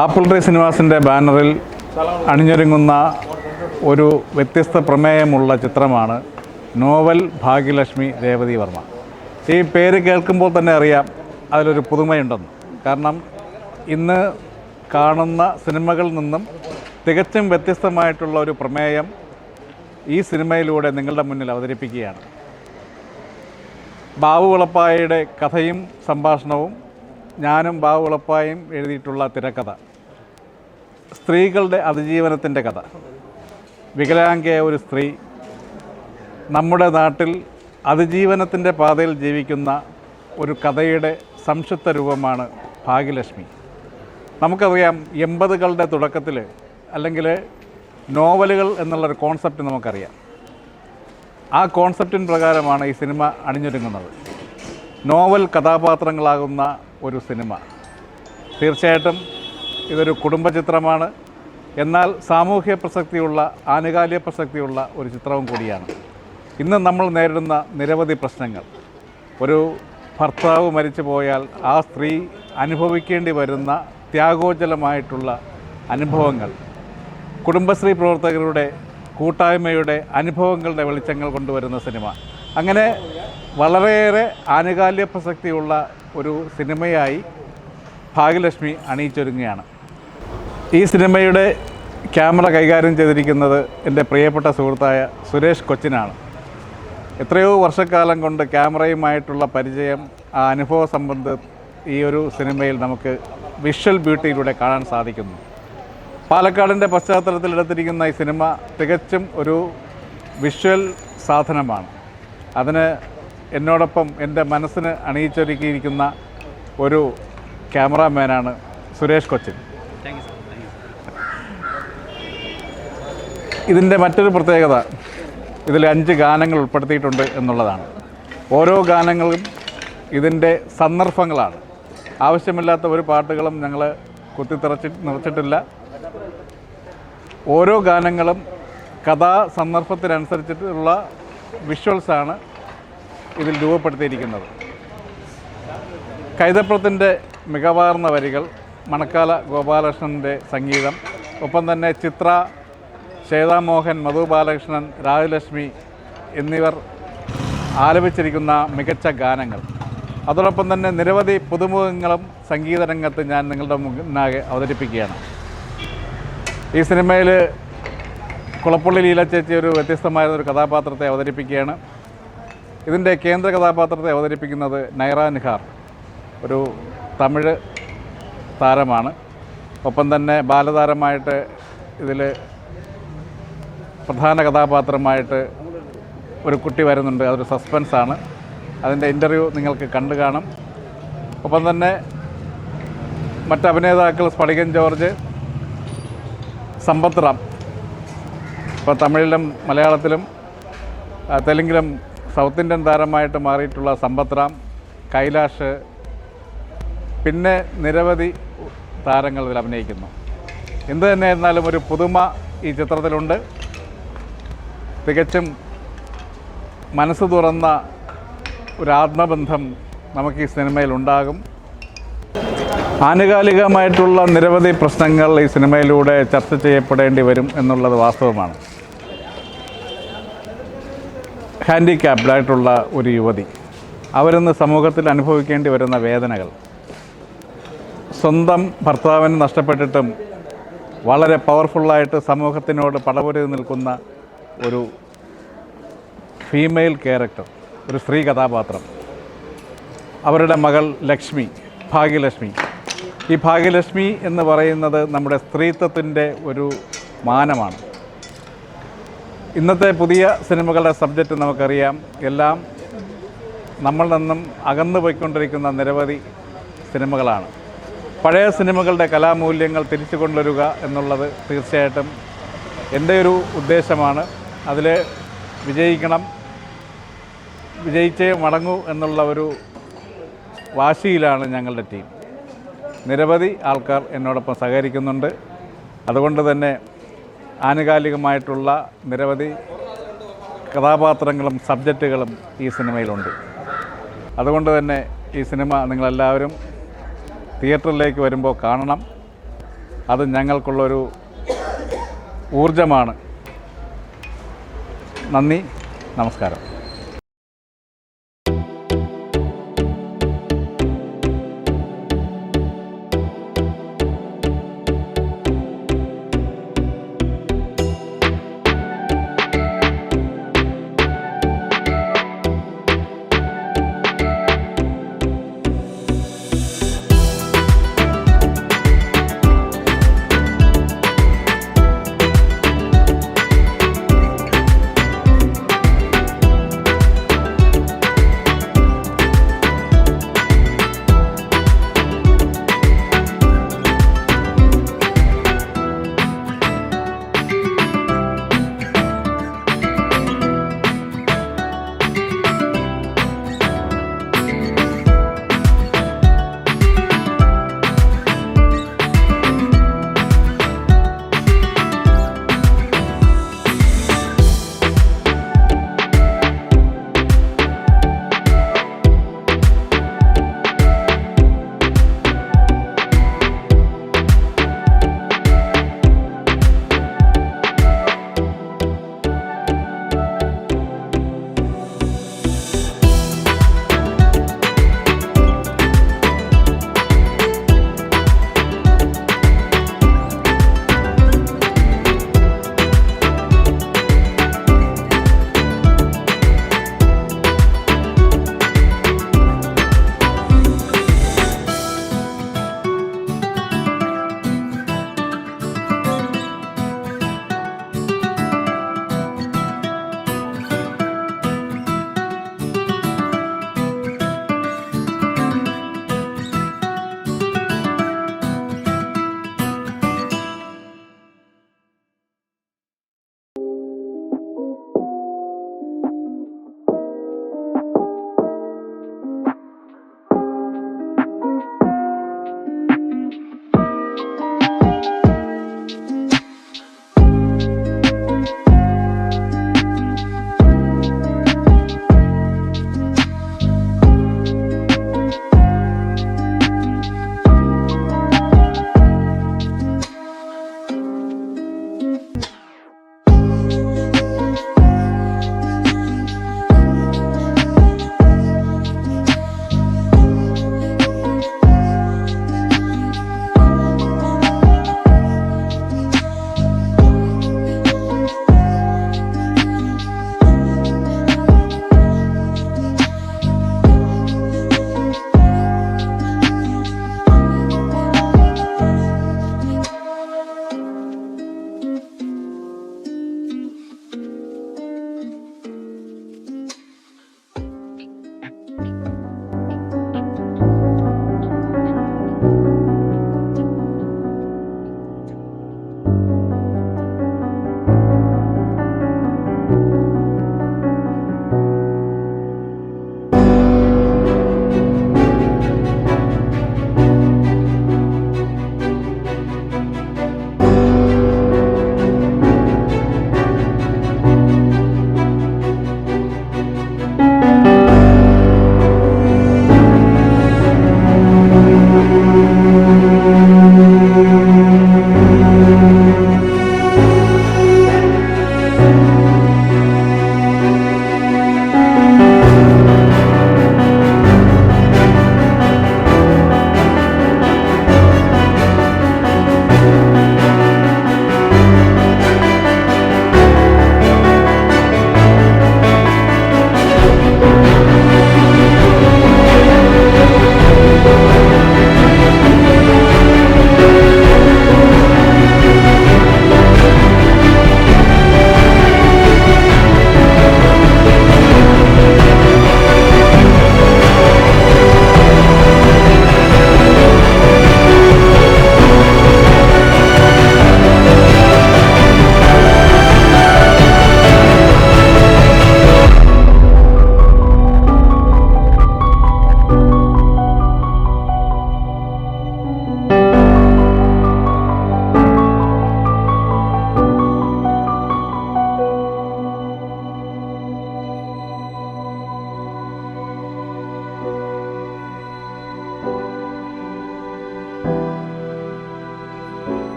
Apple tree സിനിമാസിൻ്റെ ബാനറിൽ അണിഞ്ഞൊരുങ്ങുന്ന ഒരു വ്യത്യസ്ത പ്രമേയമുള്ള ചിത്രമാണ് നോവൽ ഭാഗ്യലക്ഷ്മി രേവതി വർമ്മ. ഈ പേര് കേൾക്കുമ്പോൾ തന്നെ അറിയാം അതിലൊരു പുതുമയുണ്ടെന്ന്. കാരണം ഇന്ന് കാണുന്ന സിനിമകളിൽ നിന്നും തികച്ചും വ്യത്യസ്തമായിട്ടുള്ള ഒരു പ്രമേയം ഈ സിനിമയിലൂടെ നിങ്ങളുടെ മുന്നിൽ അവതരിപ്പിക്കുകയാണ്. ബാബു ഉളപ്പായയുടെ കഥയും സംഭാഷണവും ഞാനും ബാബു ഉളപ്പായും എഴുതിയിട്ടുള്ള തിരക്കഥ, സ്ത്രീകളുടെ അതിജീവനത്തിൻ്റെ കഥ. വികലാംഗയായ ഒരു സ്ത്രീ നമ്മുടെ നാട്ടിൽ അതിജീവനത്തിൻ്റെ പാതയിൽ ജീവിക്കുന്ന ഒരു കഥയുടെ സംക്ഷിപ്ത രൂപമാണ് ഭാഗ്യലക്ഷ്മി. നമുക്കറിയാം 80കളുടെ തുടക്കത്തിൽ അല്ലെങ്കിൽ നോവലുകൾ എന്നുള്ളൊരു കോൺസെപ്റ്റ് നമുക്കറിയാം. ആ കോൺസെപ്റ്റിന് പ്രകാരമാണ് ഈ സിനിമ അണിഞ്ഞൊരുങ്ങുന്നത്. നോവൽ കഥാപാത്രങ്ങളാകുന്ന ഒരു സിനിമ. തീർച്ചയായിട്ടും ഇതൊരു കുടുംബ ചിത്രമാണ്. എന്നാൽ സാമൂഹ്യ പ്രസക്തിയുള്ള, ആനുകാലിക പ്രസക്തിയുള്ള ഒരു ചിത്രവും കൂടിയാണ്. ഇന്ന് നമ്മൾ നേരിടുന്ന നിരവധി പ്രശ്നങ്ങൾ, ഒരു ഭർത്താവ് മരിച്ചു പോയാൽ ആ സ്ത്രീ അനുഭവിക്കേണ്ടി വരുന്ന ത്യാഗോജ്ജലമായിട്ടുള്ള അനുഭവങ്ങൾ, കുടുംബശ്രീ പ്രവർത്തകരുടെ കൂട്ടായ്മയുടെ അനുഭവങ്ങളുടെ വെളിച്ചങ്ങൾ കൊണ്ടുവരുന്ന സിനിമ. അങ്ങനെ വളരെയേറെ ആനുകാലിക പ്രസക്തിയുള്ള ഒരു സിനിമയായി ഭാഗ്യലക്ഷ്മി അണിയിച്ചൊരുങ്ങുകയാണ്. ഈ സിനിമയുടെ ക്യാമറ കൈകാര്യം ചെയ്തിരിക്കുന്നത് എൻ്റെ പ്രിയപ്പെട്ട സുഹൃത്തായ സുരേഷ് കൊച്ചിനാണ്. എത്രയോ വർഷക്കാലം കൊണ്ട് ക്യാമറയുമായിട്ടുള്ള പരിചയം, ആ അനുഭവ സംബന്ധം ഈ ഒരു സിനിമയിൽ നമുക്ക് വിഷ്വൽ ബ്യൂട്ടിയിലൂടെ കാണാൻ സാധിക്കുന്നു. പാലക്കാടിൻ്റെ പശ്ചാത്തലത്തിൽ എടുത്തിരിക്കുന്ന ഈ സിനിമ തികച്ചും ഒരു വിഷ്വൽ സാധനമാണ്. അതിന് എന്നോടൊപ്പം എൻ്റെ മനസ്സിന് അണിയിച്ചൊരുക്കിയിരിക്കുന്ന ഒരു ക്യാമറാമാനാണ് സുരേഷ് കൊച്ചിൻ. ഇതിൻ്റെ മറ്റൊരു പ്രത്യേകത, ഇതിൽ 5 ഗാനങ്ങൾ ഉൾപ്പെടുത്തിയിട്ടുണ്ട് എന്നുള്ളതാണ്. ഓരോ ഗാനങ്ങളും ഇതിൻ്റെ സന്ദർഭങ്ങളാണ്. ആവശ്യമില്ലാത്ത ഒരു പാട്ടുകളും ഞങ്ങൾ നിറച്ചിട്ടില്ല. ഓരോ ഗാനങ്ങളും സന്ദർഭത്തിനനുസരിച്ചിട്ടുള്ള വിഷ്വൽസാണ് ഇതിൽ രൂപപ്പെടുത്തിയിരിക്കുന്നത്. കൈതപ്രത്തിൻ്റെ മികവാർന്ന വരികൾ, മണക്കാല ഗോപാലകൃഷ്ണൻ്റെ സംഗീതം, ഒപ്പം തന്നെ ചിത്ര, ശ്വേതാമോഹൻ, മധു ബാലകൃഷ്ണൻ, രാജലക്ഷ്മി എന്നിവർ ആലപിച്ചിരിക്കുന്ന മികച്ച ഗാനങ്ങൾ. അതോടൊപ്പം തന്നെ നിരവധി പുതുമുഖങ്ങളും സംഗീത രംഗത്ത് ഞാൻ നിങ്ങളുടെ മുന്നാകെ അവതരിപ്പിക്കുകയാണ്. ഈ സിനിമയിൽ കുളപ്പള്ളി ലീല ചേച്ചി ഒരു വ്യത്യസ്തമായൊരു കഥാപാത്രത്തെ അവതരിപ്പിക്കുകയാണ്. ഇതിൻ്റെ കേന്ദ്ര കഥാപാത്രത്തെ അവതരിപ്പിക്കുന്നത് നൈറ നിഹാർ, ഒരു തമിഴ് താരമാണ്. ഒപ്പം തന്നെ ബാലതാരമായിട്ട് ഇതിൽ പ്രധാന കഥാപാത്രമായിട്ട് ഒരു കുട്ടി വരുന്നുണ്ട്. അതൊരു സസ്പെൻസാണ്. അതിൻ്റെ ഇൻ്റർവ്യൂ നിങ്ങൾക്ക് കണ്ടു കാണും. ഒപ്പം തന്നെ മറ്റ് അഭിനേതാക്കൾ സ്ഫടികൻ ജോർജ്, സമ്പത്ത് റാം, ഇപ്പോൾ തമിഴിലും മലയാളത്തിലും തെലുങ്കിലും സൗത്ത് ഇന്ത്യൻ താരമായിട്ട് മാറിയിട്ടുള്ള സമ്പത്ത് റാം, കൈലാഷ്, പിന്നെ നിരവധി താരങ്ങൾ ഇതിൽ അഭിനയിക്കുന്നു. എന്തു തന്നെയായിരുന്നാലും ഒരു പുതുമ ഈ ചിത്രത്തിലുണ്ട്. തികച്ചും മനസ്സ് തുറന്ന ഒരു ആത്മബന്ധം നമുക്ക് ഈ സിനിമയിലുണ്ടാകും. ആനുകാലികമായിട്ടുള്ള നിരവധി പ്രശ്നങ്ങൾ ഈ സിനിമയിലൂടെ ചർച്ച ചെയ്യപ്പെടേണ്ടി വരും എന്നുള്ളത് വാസ്തവമാണ്. ഹാൻഡിക്യാപ്ഡായിട്ടുള്ള ഒരു യുവതി, അവരിന്ന് സമൂഹത്തിൽ അനുഭവിക്കേണ്ടി വരുന്ന വേദനകൾ, സ്വന്തം ഭർത്താവിന് നഷ്ടപ്പെട്ടിട്ടും വളരെ പവർഫുള്ളായിട്ട് സമൂഹത്തിനോട് പടപൊരുതി നിൽക്കുന്ന ഒരു ഫീമെയിൽ ക്യാരക്ടർ, ഒരു സ്ത്രീ കഥാപാത്രം. അവരുടെ മകൾ ലക്ഷ്മി, ഭാഗ്യലക്ഷ്മി. ഈ ഭാഗ്യലക്ഷ്മി എന്ന് പറയുന്നത് നമ്മുടെ സ്ത്രീത്വത്തിൻ്റെ ഒരു മാനമാണ്. ഇന്നത്തെ പുതിയ സിനിമകളുടെ സബ്ജക്റ്റ് നമുക്കറിയാം. എല്ലാം നമ്മളിൽ നിന്നും അകന്നു പോയിക്കൊണ്ടിരിക്കുന്ന നിരവധി സിനിമകളാണ്. പഴയ സിനിമകളുടെ കലാമൂല്യങ്ങൾ തിരിച്ചു കൊണ്ടുവരിക എന്നുള്ളത് തീർച്ചയായിട്ടും എൻ്റെ ഒരു ഉദ്ദേശമാണ്. അതിൽ വിജയിക്കണം, വിജയിച്ചേ മടങ്ങൂ എന്നുള്ള ഒരു വാശിയിലാണ് ഞങ്ങളുടെ ടീം. നിരവധി ആൾക്കാർ എന്നോടൊപ്പം സഹകരിക്കുന്നുണ്ട്. അതുകൊണ്ട് തന്നെ ആനുകാലികമായിട്ടുള്ള നിരവധി കഥാപാത്രങ്ങളും സബ്ജക്റ്റുകളും ഈ സിനിമയിലുണ്ട്. അതുകൊണ്ട് തന്നെ ഈ സിനിമ നിങ്ങളെല്ലാവരും തിയേറ്ററിലേക്ക് വരുമ്പോൾ കാണണം. അത് ഞങ്ങൾക്കുള്ളൊരു ഊർജമാണ്. നന്ദി, നമസ്കാരം.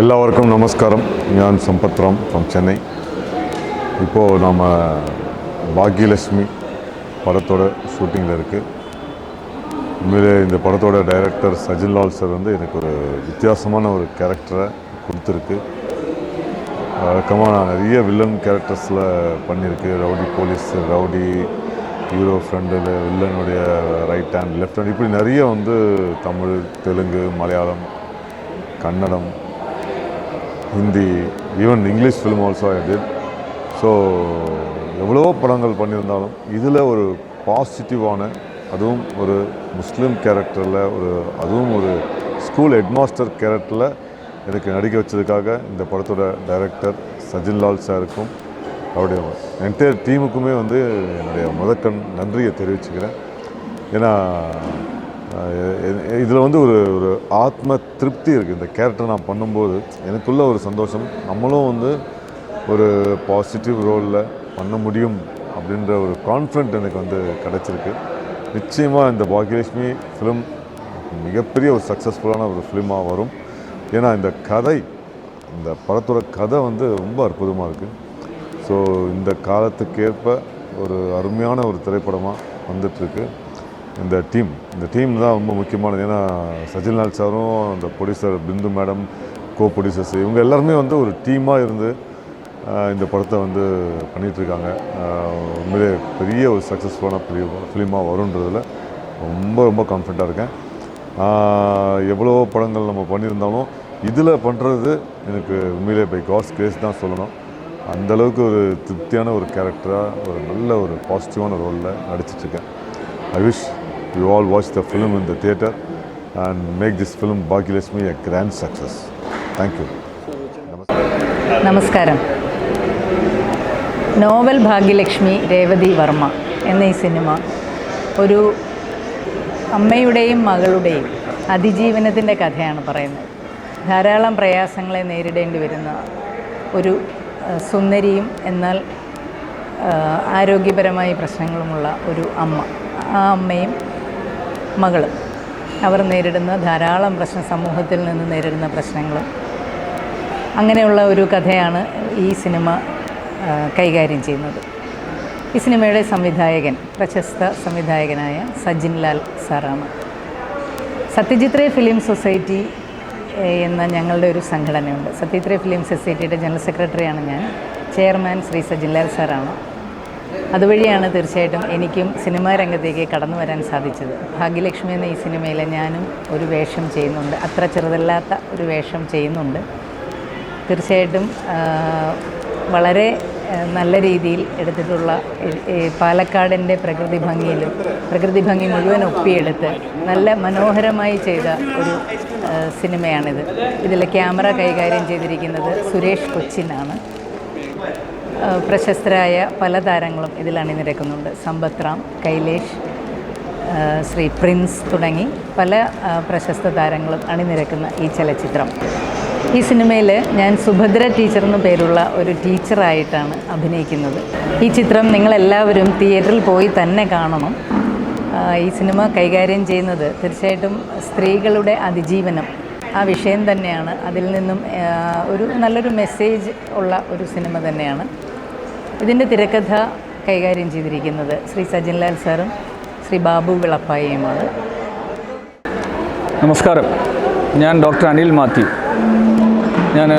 എല്ലാവർക്കും നമസ്കാരം. ഞാൻ സമ്പത്ത് റാം ഫ്രം ചെന്നൈ. ഇപ്പോൾ நம்ம பாக்யலட்சுமி படத்தோட ஷூட்டிங்கில் இருக்குது. உண்மையிலே இந்த படத்தோட டைரக்டர் சஜின் லால் சார் வந்து எனக்கு ஒரு வித்தியாசமான ஒரு கேரக்டரை கொடுத்துருக்கு. வழக்கமாக நான் நிறைய வில்லன் கேரக்டர்ஸில் பண்ணியிருக்கு. ரவுடி போலீஸ், ரவுடி ஹீரோ ஃப்ரெண்டில் வில்லனுடைய ரைட் ஹேண்ட், லெஃப்ட் ஹேண்ட், இப்படி நிறைய வந்து Tamil, Telugu, Malayalam, Kannada, Hindi, even English film also I did. So எவ்வளவோ படங்கள் பண்ணியிருந்தாலும் இதில் ஒரு பாசிட்டிவான, அதுவும் ஒரு முஸ்லீம் கேரக்டரில், அதுவும் ஒரு ஸ்கூல் ஹெட்மாஸ்டர் கேரக்டரில் எனக்கு நடிக்க வச்சதுக்காக இந்த படத்தோட டைரக்டர் சஜின் லால் சாருக்கும் அவருடைய என்டையர் டீமுக்குமே வந்து என்னுடைய முதற்கண் நன்றியை தெரிவிச்சுக்கிறேன். ஏன்னா இதில் வந்து ஒரு ஆத்ம திருப்தி இருக்குது. இந்த கேரக்டர் நான் பண்ணும்போது எனக்குள்ள ஒரு சந்தோஷம், நம்மளும் வந்து ஒரு பாசிட்டிவ் ரோலில் பண்ண முடியும் அப்படின்ற ஒரு கான்ஃபிடென்ட் எனக்கு வந்து கிடச்சிருக்கு. நிச்சயமாக இந்த பாக்யலட்சுமி ஃபிலிம் மிகப்பெரிய ஒரு சக்ஸஸ்ஃபுல்லான ஒரு ஃபிலிமாக வரும். ஏன்னா இந்த கதை, இந்த படத்தோட கதை வந்து ரொம்ப அற்புதமாக இருக்குது. ஸோ இந்த காலத்துக்கேற்ப ஒரு அருமையான ஒரு திரைப்படமாக வந்துட்டுருக்கு. இந்த டீம் தான் ரொம்ப முக்கியமானது. ஏன்னா சஜின் லால் சாரும், அந்த ப்ரொடியூசர் பிந்து மேடம், கோ ப்ரொடியூசர்ஸ், இவங்க எல்லாருமே வந்து ஒரு டீமாக இருந்து இந்த படத்தை வந்து பண்ணிகிட்ருக்காங்க. உண்மையிலே பெரிய ஒரு சக்ஸஸ்ஃபுல்லான ஃபிலிமாக வருன்றதில் ரொம்ப கான்ஃபிடண்ட்டாக இருக்கேன். எவ்வளோ படங்கள் நம்ம பண்ணியிருந்தாலும் இதில் பண்ணுறது எனக்கு உண்மையிலே பை காட்ஸ் கிரேஸ் தான் சொல்லணும். அந்தளவுக்கு ஒரு திருப்தியான ஒரு கேரக்டராக, ஒரு நல்ல ஒரு பாசிட்டிவான ரோலில் நடிச்சிட்ருக்கேன். I wish you all watch the film in the theatre and make this film Bhagyalakshmi a grand success. Thank you. നമസ്കാരം. നോവൽ ഭാഗ്യലക്ഷ്മി രേവതി വർമ്മ എന്ന ഈ സിനിമ ഒരു അമ്മയുടെയും മകളുടെയും അതിജീവനത്തിൻ്റെ കഥയാണ് പറയുന്നത്. ധാരാളം പ്രയാസങ്ങളെ നേരിടേണ്ടി വരുന്ന ഒരു സുന്ദരിയും എന്നാൽ ആരോഗ്യപരമായി പ്രശ്നങ്ങളുമുള്ള ഒരു അമ്മ, ആ അമ്മയും മകളും അവർ നേരിടുന്ന ധാരാളം സമൂഹത്തിൽ നിന്ന് നേരിടുന്ന പ്രശ്നങ്ങളും അങ്ങനെയുള്ള ഒരു കഥയാണ് ഈ സിനിമ കൈകാര്യം ചെയ്യുന്നത്. ഈ സിനിമയുടെ സംവിധായകൻ പ്രശസ്ത സംവിധായകനായ സജിൻ ലാൽ സാറാണ്. സത്യജിത് റേ ഫിലിം സൊസൈറ്റി എന്ന ഞങ്ങളുടെ ഒരു സംഘടനയുണ്ട്. സത്യജിത് റേ ഫിലിം സൊസൈറ്റിയുടെ ജനറൽ സെക്രട്ടറിയാണ് ഞാൻ. ചെയർമാൻ ശ്രീ സജിൻ ലാൽ സാറാണ്. അതുവഴിയാണ് തീർച്ചയായിട്ടും എനിക്കും സിനിമാ രംഗത്തേക്ക് കടന്നു വരാൻ സാധിച്ചത്. ഭാഗ്യലക്ഷ്മി എന്ന ഈ സിനിമയിൽ ഞാനും ഒരു വേഷം ചെയ്യുന്നുണ്ട്, അത്ര ചെറുതല്ലാത്ത ഒരു വേഷം ചെയ്യുന്നുണ്ട്. തീർച്ചയായിട്ടും വളരെ നല്ല രീതിയിൽ എടുത്തിട്ടുള്ള പാലക്കാടിൻ്റെ പ്രകൃതി ഭംഗി മുഴുവൻ ഒപ്പിയെടുത്ത് നല്ല മനോഹരമായി ചെയ്ത ഒരു സിനിമയാണിത്. ഇതിലെ ക്യാമറ കൈകാര്യം ചെയ്തിരിക്കുന്നത് സുരേഷ് കൊച്ചിനാണ്. പ്രശസ്തരായ പല താരങ്ങളും ഇതിൽ അണിനിരക്കുന്നുണ്ട്. സമ്പത്ത് റാം, കൈലേഷ്, ശ്രീ പ്രിൻസ് തുടങ്ങി പല പ്രശസ്ത താരങ്ങളും അണിനിരക്കുന്ന ഈ ചലച്ചിത്രം, ഈ സിനിമയിൽ ഞാൻ സുഭദ്ര ടീച്ചർ എന്നു പേരുള്ള ഒരു ടീച്ചറായിട്ടാണ് അഭിനയിക്കുന്നത്. ഈ ചിത്രം നിങ്ങളെല്ലാവരും തിയേറ്ററിൽ പോയി തന്നെ കാണണം. ഈ സിനിമ കൈകാര്യം ചെയ്യുന്നത് തീർച്ചയായിട്ടും സ്ത്രീകളുടെ അതിജീവനം, ആ വിഷയം തന്നെയാണ്. അതിൽ നിന്നും ഒരു നല്ലൊരു മെസ്സേജ് ഉള്ള ഒരു സിനിമ തന്നെയാണ്. ഇതിൻ്റെ തിരക്കഥ കൈകാര്യം ചെയ്തിരിക്കുന്നത് ശ്രീ സജിൻ ലാൽ സാറും ശ്രീ ബാബു വിളപ്പായിയുമാണ്. നമസ്കാരം. ഞാൻ ഡോക്ടർ അനിൽ മാത്യു. ഞാൻ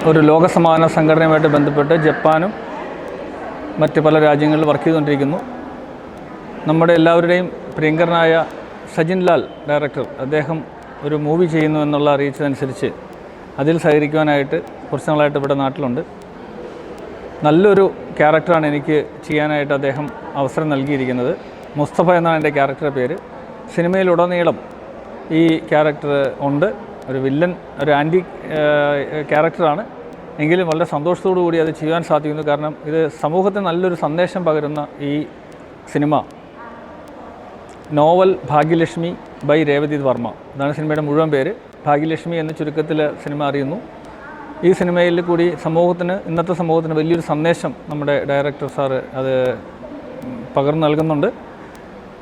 ഒരു ലോകസമാധാന സംഘടനയുമായിട്ട് ബന്ധപ്പെട്ട് ജപ്പാനും മറ്റ് പല രാജ്യങ്ങളിൽ വർക്ക് ചെയ്തുകൊണ്ടിരിക്കുന്നു. നമ്മുടെ എല്ലാവരുടെയും പ്രിയങ്കരനായ സജിൻ ലാൽ ഡയറക്ടർ, അദ്ദേഹം ഒരു മൂവി ചെയ്യുന്നു എന്നുള്ള അറിയിച്ചതനുസരിച്ച് അതിൽ സഹകരിക്കുവാനായിട്ട് കുറച്ച് നാളായിട്ട് ഇവിടെ നാട്ടിലുണ്ട്. നല്ലൊരു ക്യാരക്ടറാണ് എനിക്ക് ചെയ്യാനായിട്ട് അദ്ദേഹം അവസരം നൽകിയിരിക്കുന്നത്. മുസ്തഫ എന്നാണ് എൻ്റെ ക്യാരക്ടറുടെ പേര്. സിനിമയിലുടനീളം ഈ ക്യാരക്ടർ ഉണ്ട്. ഒരു വില്ലൻ, ഒരു ആൻറ്റി ക്യാരക്ടറാണ്. എങ്കിലും വളരെ സന്തോഷത്തോടു കൂടി അത് ചെയ്യാൻ സാധിക്കുന്നു. കാരണം ഇത് സമൂഹത്തിന് നല്ലൊരു സന്ദേശം പകരുന്ന ഈ cinema novel Bhagyalakshmi by Revathi Varma, ഇതാണ് സിനിമയുടെ മുഴുവൻ പേര്. ഭാഗ്യലക്ഷ്മി എന്ന ചുരുക്കത്തിൽ സിനിമ അറിയുന്നു. ഈ സിനിമയിൽ കൂടി ഇന്നത്തെ സമൂഹത്തിന് വലിയൊരു സന്ദേശം നമ്മുടെ ഡയറക്ടർ സാറ് അത് പകർന്നു നൽകുന്നുണ്ട്.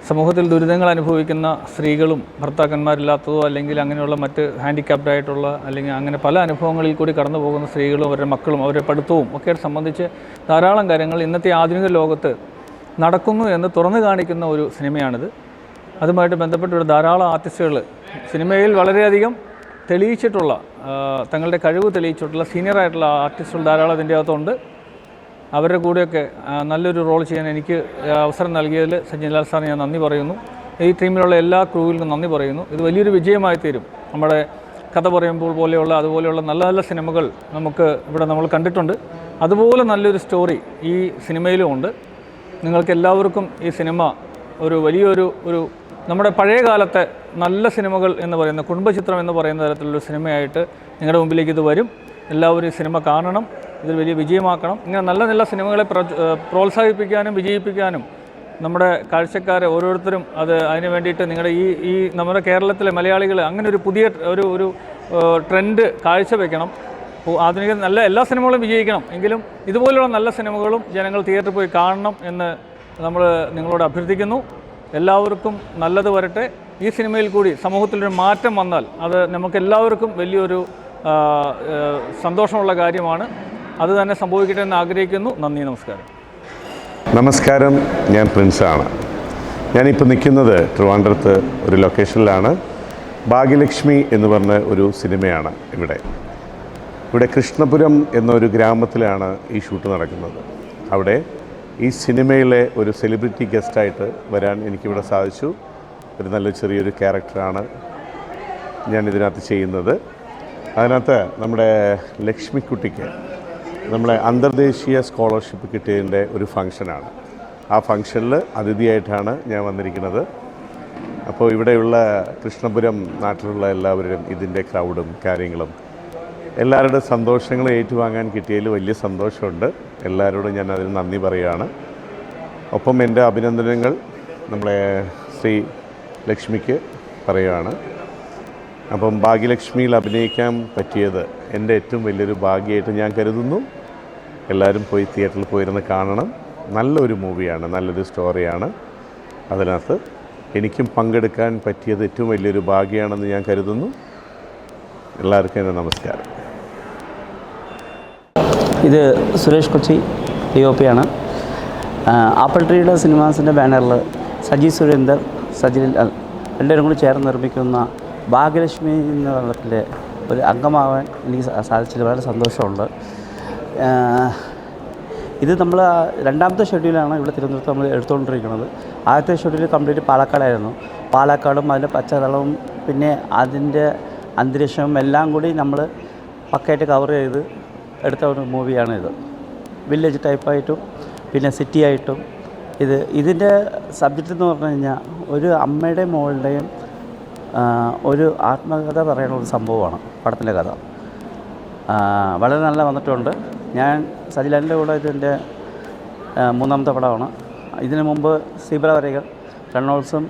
സമൂഹത്തിൽ ദുരിതങ്ങൾ അനുഭവിക്കുന്ന സ്ത്രീകളും ഭർത്താക്കന്മാരില്ലാത്തതോ അല്ലെങ്കിൽ അങ്ങനെയുള്ള മറ്റ് ഹാൻഡിക്യാപ്ഡ് ആയിട്ടുള്ള അല്ലെങ്കിൽ അങ്ങനെ പല അനുഭവങ്ങളിൽ കൂടി കടന്നു പോകുന്ന സ്ത്രീകളും അവരുടെ മക്കളും അവരുടെ പഠിത്തവും ഒക്കെ സംബന്ധിച്ച് ധാരാളം കാര്യങ്ങൾ ഇന്നത്തെ ആധുനിക ലോകത്ത് നടക്കുന്നു എന്ന് തുറന്നു കാണിക്കുന്ന ഒരു സിനിമയാണിത്. അതുമായിട്ട് ബന്ധപ്പെട്ട ധാരാളം ആർട്ടിസ്റ്റുകൾ സിനിമയിൽ വളരെയധികം തെളിയിച്ചിട്ടുള്ള തങ്ങളുടെ കഴിവ് തെളിയിച്ചിട്ടുള്ള സീനിയറായിട്ടുള്ള ആർട്ടിസ്റ്റുകൾ ധാരാളം ഇതിൻ്റെ അകത്തുണ്ട്. അവരുടെ കൂടെയൊക്കെ നല്ലൊരു റോൾ ചെയ്യാൻ എനിക്ക് അവസരം നൽകിയതിൽ സച്ചിൻ ലാൽ സാറിന് ഞാൻ നന്ദി പറയുന്നു. ഈ ടീമിലുള്ള എല്ലാ ക്രൂവിലും നന്ദി പറയുന്നു. ഇത് വലിയൊരു വിജയമായി തീരും. നമ്മുടെ കഥ പറയുമ്പോൾ പോലെയുള്ള അതുപോലെയുള്ള നല്ല നല്ല സിനിമകൾ നമുക്ക് ഇവിടെ നമ്മൾ കണ്ടിട്ടുണ്ട്. അതുപോലെ നല്ലൊരു സ്റ്റോറി ഈ സിനിമയിലും ഉണ്ട്. നിങ്ങൾക്ക് എല്ലാവർക്കും ഈ സിനിമ ഒരു വലിയൊരു നമ്മുടെ പഴയ കാലത്തെ നല്ല സിനിമകൾ എന്ന് പറയുന്ന കുടുംബചിത്രം എന്ന് പറയുന്ന തരത്തിലുള്ള സിനിമയായിട്ട് നിങ്ങളുടെ മുമ്പിലേക്ക് ഇത് വരും. എല്ലാവരും ഈ സിനിമ കാണണം, ഇത് വലിയ വിജയമാക്കണം. ഇങ്ങനെ നല്ല നല്ല സിനിമകളെ പ്രോത്സാഹിപ്പിക്കാനും വിജയിപ്പിക്കാനും നമ്മുടെ കാഴ്ചക്കാരെ ഓരോരുത്തരും അതിന് വേണ്ടിയിട്ട് നിങ്ങളുടെ ഈ നമ്മുടെ കേരളത്തിലെ മലയാളികൾ അങ്ങനെ ഒരു പുതിയ ഒരു ട്രെൻഡ് കാഴ്ചവെക്കണം. ആധുനിക നല്ല എല്ലാ സിനിമകളും വിജയിക്കണം, എങ്കിലും ഇതുപോലുള്ള നല്ല സിനിമകളും ജനങ്ങൾ തിയേറ്ററിൽ പോയി കാണണം എന്ന് നമ്മൾ നിങ്ങളോട് അഭ്യർത്ഥിക്കുന്നു. എല്ലാവർക്കും നല്ലത് വരട്ടെ. ഈ സിനിമയിൽ കൂടി സമൂഹത്തിലൊരു മാറ്റം വന്നാൽ അത് നമുക്കെല്ലാവർക്കും വലിയൊരു സന്തോഷമുള്ള കാര്യമാണ്. അത് തന്നെ സംഭവിക്കട്ടെ എന്ന് ആഗ്രഹിക്കുന്നു. നന്ദി, നമസ്കാരം. നമസ്കാരം, ഞാൻ പ്രിൻസാണ്. ഞാനിപ്പോൾ നിൽക്കുന്നത് ട്രിവാൻഡ്രത്ത് ഒരു ലൊക്കേഷനിലാണ്. ഭാഗ്യലക്ഷ്മി എന്ന് പറഞ്ഞ ഒരു സിനിമയാണ് ഇവിടെ കൃഷ്ണപുരം എന്നൊരു ഗ്രാമത്തിലാണ് ഈ ഷൂട്ട് നടക്കുന്നത്. അവിടെ ഈ സിനിമയിലെ ഒരു സെലിബ്രിറ്റി ഗസ്റ്റായിട്ട് വരാൻ എനിക്കിവിടെ സാധിച്ചു. ഒരു നല്ല ചെറിയൊരു ക്യാരക്ടറാണ് ഞാൻ ഇതിനകത്ത് ചെയ്യുന്നത്. അതിനകത്ത് നമ്മുടെ ലക്ഷ്മിക്കുട്ടിക്ക് നമ്മളെ അന്തർദേശീയ സ്കോളർഷിപ്പ് കിട്ടിയതിൻ്റെ ഒരു ഫംഗ്ഷനാണ്. ആ ഫംഗ്ഷനിൽ അതിഥിയായിട്ടാണ് ഞാൻ വന്നിരിക്കുന്നത്. അപ്പോൾ ഇവിടെയുള്ള കൃഷ്ണപുരം നാട്ടിലുള്ള എല്ലാവരും ഇതിൻ്റെ ക്രൗഡും കാര്യങ്ങളും എല്ലാവരുടെ സന്തോഷങ്ങൾ ഏറ്റുവാങ്ങാൻ കിട്ടിയതിൽ വലിയ സന്തോഷമുണ്ട്. എല്ലാവരോടും ഞാൻ അതിന് നന്ദി പറയുകയാണ്. ഒപ്പം എൻ്റെ അഭിനന്ദനങ്ങൾ നമ്മളെ ശ്രീ ലക്ഷ്മിക്ക് പറയുകയാണ്. അപ്പം ഭാഗ്യലക്ഷ്മിയിൽ അഭിനയിക്കാൻ പറ്റിയത് എൻ്റെ ഏറ്റവും വലിയൊരു ഭാഗ്യമായിട്ട് ഞാൻ കരുതുന്നു. എല്ലാവരും പോയി തിയേറ്ററിൽ പോയിരുന്ന് കാണണം. നല്ലൊരു മൂവിയാണ്, നല്ലൊരു സ്റ്റോറിയാണ്. അതിനകത്ത് എനിക്കും പങ്കെടുക്കാൻ പറ്റിയത് ഏറ്റവും വലിയൊരു ഭാഗ്യമാണെന്ന് ഞാൻ കരുതുന്നു. എല്ലാവർക്കും എൻ്റെ നമസ്കാരം. ഇത് സുരേഷ് കൊച്ചി DOP ആണ്. ആപ്പിൾ ട്രീയുടെ സിനിമാസിൻ്റെ ബാനറിൽ സജി സുരേന്ദർ, സജിൽ രണ്ടുപേരും കൂടി ചേർന്ന് നിർമ്മിക്കുന്ന ഭാഗ്യലക്ഷ്മി എന്ന പടത്തിലെ ഒരു അംഗമാവാൻ എനിക്ക് സാധിച്ചതിൽ വളരെ സന്തോഷമുണ്ട്. ഇത് നമ്മൾ രണ്ടാമത്തെ ഷെഡ്യൂളാണ് ഇവിടെ തിരുവനന്തപുരത്ത് നമ്മൾ എടുത്തുകൊണ്ടിരിക്കുന്നത്. ആദ്യത്തെ ഷെഡ്യൂൾ കംപ്ലീറ്റ് പാലക്കാടായിരുന്നു. പാലക്കാടും അതിൻ്റെ പച്ചതളവും പിന്നെ അതിൻ്റെ അന്തരീക്ഷവും എല്ലാം കൂടി നമ്മൾ പക്കയായിട്ട് കവർ ചെയ്ത് എടുത്ത ഒരു മൂവിയാണിത്. വില്ലേജ് ടൈപ്പായിട്ടും പിന്നെ സിറ്റി ആയിട്ടും ഇതിൻ്റെ സബ്ജക്റ്റ് എന്ന് പറഞ്ഞു കഴിഞ്ഞാൽ ഒരു അമ്മയുടെയും മോളുടെയും ഒരു ആത്മകഥ പറയുന്ന ഒരു സംഭവമാണ് പടത്തിൻ്റെ കഥ. വളരെ നല്ല വന്നിട്ടുണ്ട്. ഞാൻ സജിലാലിൻ്റെ കൂടെ ഇതിൻ്റെ മൂന്നാമത്തെ പടമാണ്. ഇതിനു മുമ്പ് സീബ്ര വരകൾ റെണോൾസും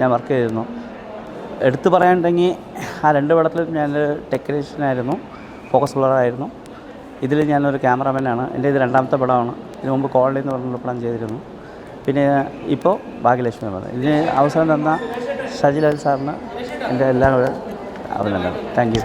ഞാൻ വർക്ക് ചെയ്തിരുന്നു. എടുത്തു പറയാനുണ്ടെങ്കിൽ ആ രണ്ട് പടത്തിലും ഞാൻ ടെക്നീഷ്യനായിരുന്നു, ഫോക്കസ് പുള്ളറായിരുന്നു. ഇതിൽ ഞാനൊരു ക്യാമറാമാനാണ്. എൻ്റെ ഇത് രണ്ടാമത്തെ പടമാണ്. ഇതിനു മുമ്പ് കോളനി എന്ന് പറഞ്ഞൊരു പടം ചെയ്തിരുന്നു. പിന്നെ ഇപ്പോൾ ഭാഗ്യലക്ഷ്മി പടം. ഇതിന് അവസരം തന്ന സജിലാൽ സാറിന് എൻ്റെ എല്ലാവരും അഭിനന്ദനം. Thank you.